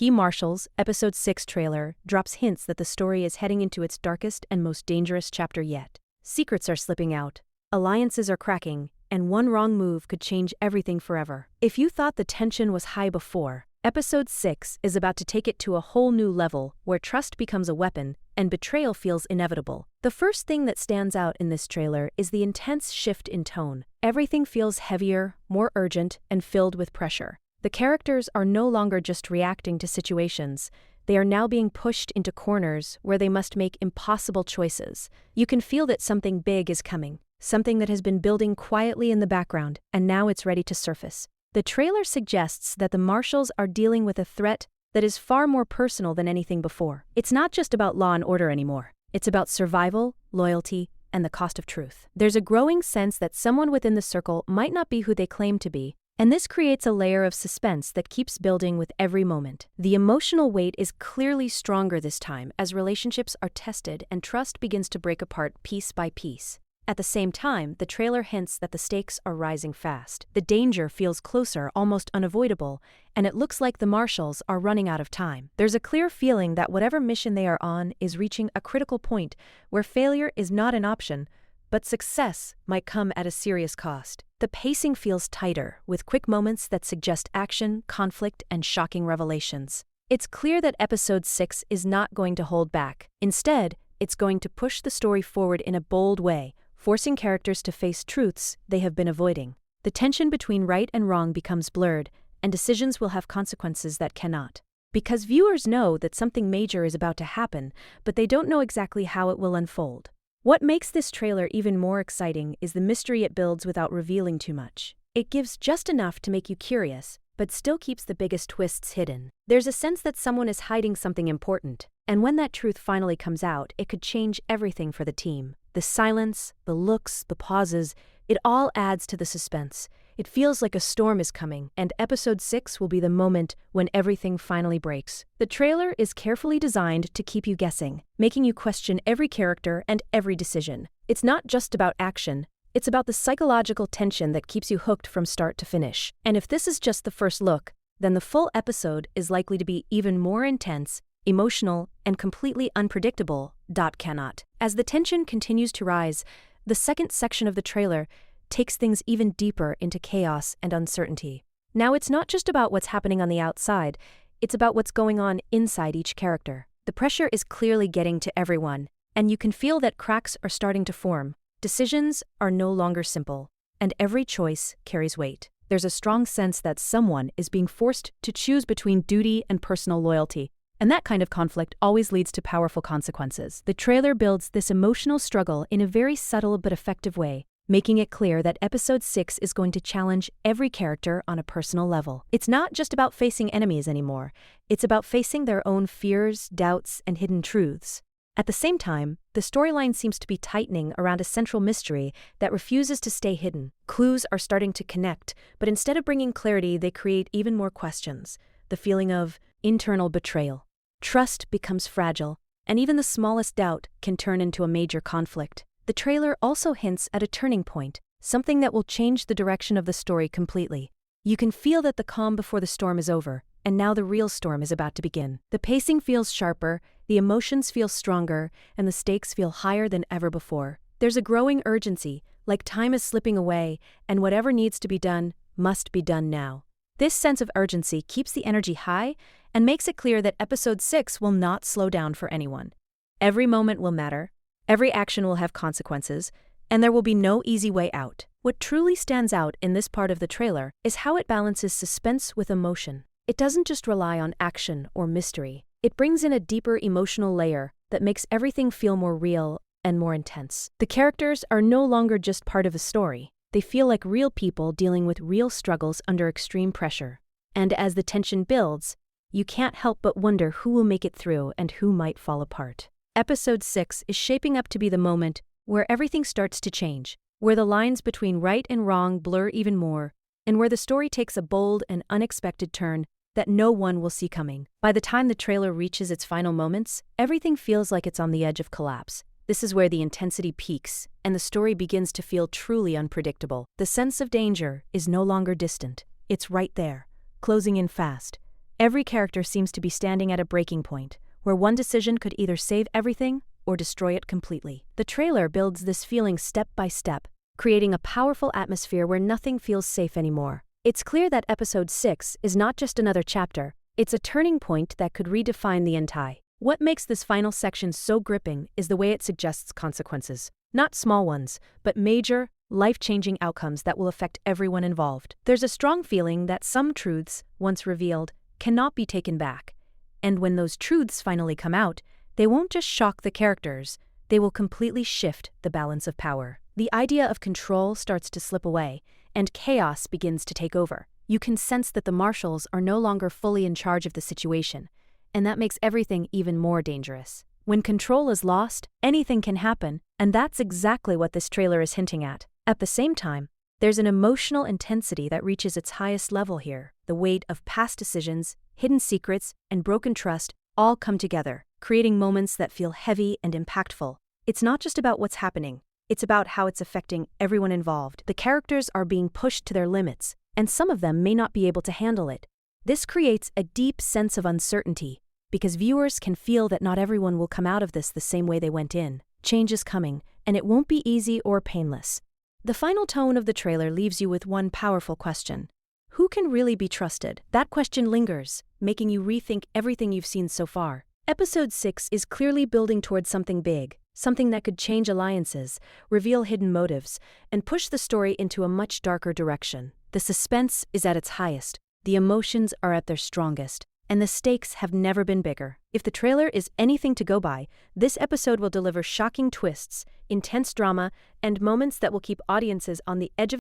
Marshalas, Episode 6 trailer drops hints that the story is heading into its darkest and most dangerous chapter yet. Secrets are slipping out, alliances are cracking, and one wrong move could change everything forever. If you thought the tension was high before, Episode 6 is about to take it to a whole new level where trust becomes a weapon and betrayal feels inevitable. The first thing that stands out in this trailer is the intense shift in tone. Everything feels heavier, more urgent, and filled with pressure. The characters are no longer just reacting to situations. They are now being pushed into corners where they must make impossible choices. You can feel that something big is coming, something that has been building quietly in the background, and now it's ready to surface. The trailer suggests that the Marshalls are dealing with a threat that is far more personal than anything before. It's not just about law and order anymore. It's about survival, loyalty, and the cost of truth. There's a growing sense that someone within the circle might not be who they claim to be, and this creates a layer of suspense that keeps building with every moment. The emotional weight is clearly stronger this time as relationships are tested and trust begins to break apart piece by piece. At the same time, the trailer hints that the stakes are rising fast. The danger feels closer, almost unavoidable, and it looks like the Marshalls are running out of time. There's a clear feeling that whatever mission they are on is reaching a critical point where failure is not an option, but success might come at a serious cost. The pacing feels tighter, with quick moments that suggest action, conflict, and shocking revelations. It's clear that Episode 6 is not going to hold back. Instead, it's going to push the story forward in a bold way, forcing characters to face truths they have been avoiding. The tension between right and wrong becomes blurred, and decisions will have consequences that cannot. Because viewers know that something major is about to happen, but they don't know exactly how it will unfold. What makes this trailer even more exciting is the mystery it builds without revealing too much. It gives just enough to make you curious, but still keeps the biggest twists hidden. There's a sense that someone is hiding something important, and when that truth finally comes out, it could change everything for the team. The silence, the looks, the pauses, it all adds to the suspense. It feels like a storm is coming, and Episode 6 will be the moment when everything finally breaks. The trailer is carefully designed to keep you guessing, making you question every character and every decision. It's not just about action, it's about the psychological tension that keeps you hooked from start to finish. And if this is just the first look, then the full episode is likely to be even more intense, emotional, and completely unpredictable. Cannot. As the tension continues to rise, the second section of the trailer takes things even deeper into chaos and uncertainty. Now it's not just about what's happening on the outside, it's about what's going on inside each character. The pressure is clearly getting to everyone, and you can feel that cracks are starting to form. Decisions are no longer simple, and every choice carries weight. There's a strong sense that someone is being forced to choose between duty and personal loyalty, and that kind of conflict always leads to powerful consequences. The trailer builds this emotional struggle in a very subtle but effective way, making it clear that Episode 6 is going to challenge every character on a personal level. It's not just about facing enemies anymore, it's about facing their own fears, doubts, and hidden truths. At the same time, the storyline seems to be tightening around a central mystery that refuses to stay hidden. Clues are starting to connect, but instead of bringing clarity, they create even more questions. The feeling of internal betrayal. Trust becomes fragile, and even the smallest doubt can turn into a major conflict. The trailer also hints at a turning point, something that will change the direction of the story completely. You can feel that the calm before the storm is over, and now the real storm is about to begin. The pacing feels sharper, the emotions feel stronger, and the stakes feel higher than ever before. There's a growing urgency, like time is slipping away, and whatever needs to be done must be done now. This sense of urgency keeps the energy high and makes it clear that Episode 6 will not slow down for anyone. Every moment will matter, every action will have consequences, and there will be no easy way out. What truly stands out in this part of the trailer is how it balances suspense with emotion. It doesn't just rely on action or mystery. It brings in a deeper emotional layer that makes everything feel more real and more intense. The characters are no longer just part of a story. They feel like real people dealing with real struggles under extreme pressure. And as the tension builds, you can't help but wonder who will make it through and who might fall apart. Episode 6 is shaping up to be the moment where everything starts to change, where the lines between right and wrong blur even more, and where the story takes a bold and unexpected turn that no one will see coming. By the time the trailer reaches its final moments, everything feels like it's on the edge of collapse. This is where the intensity peaks, and the story begins to feel truly unpredictable. The sense of danger is no longer distant. It's right there, closing in fast, Every character seems to be standing at a breaking point, where one decision could either save everything or destroy it completely. The trailer builds this feeling step by step, creating a powerful atmosphere where nothing feels safe anymore. It's clear that episode 6 is not just another chapter, it's a turning point that could redefine the entire. What makes this final section so gripping is the way it suggests consequences. Not small ones, but major, life-changing outcomes that will affect everyone involved. There's a strong feeling that some truths, once revealed, cannot be taken back. And when those truths finally come out, they won't just shock the characters, they will completely shift the balance of power. The idea of control starts to slip away, and chaos begins to take over. You can sense that the Marshalls are no longer fully in charge of the situation, and that makes everything even more dangerous. When control is lost, anything can happen, and that's exactly what this trailer is hinting at. At the same time, there's an emotional intensity that reaches its highest level here. The weight of past decisions, hidden secrets, and broken trust all come together, creating moments that feel heavy and impactful. It's not just about what's happening, it's about how it's affecting everyone involved. The characters are being pushed to their limits, and some of them may not be able to handle it. This creates a deep sense of uncertainty, because viewers can feel that not everyone will come out of this the same way they went in. Change is coming, and it won't be easy or painless. The final tone of the trailer leaves you with one powerful question. Who can really be trusted? That question lingers, making you rethink everything you've seen so far. Episode 6 is clearly building towards something big, something that could change alliances, reveal hidden motives, and push the story into a much darker direction. The suspense is at its highest, the emotions are at their strongest, and the stakes have never been bigger. If the trailer is anything to go by, this episode will deliver shocking twists, intense drama, and moments that will keep audiences on the edge of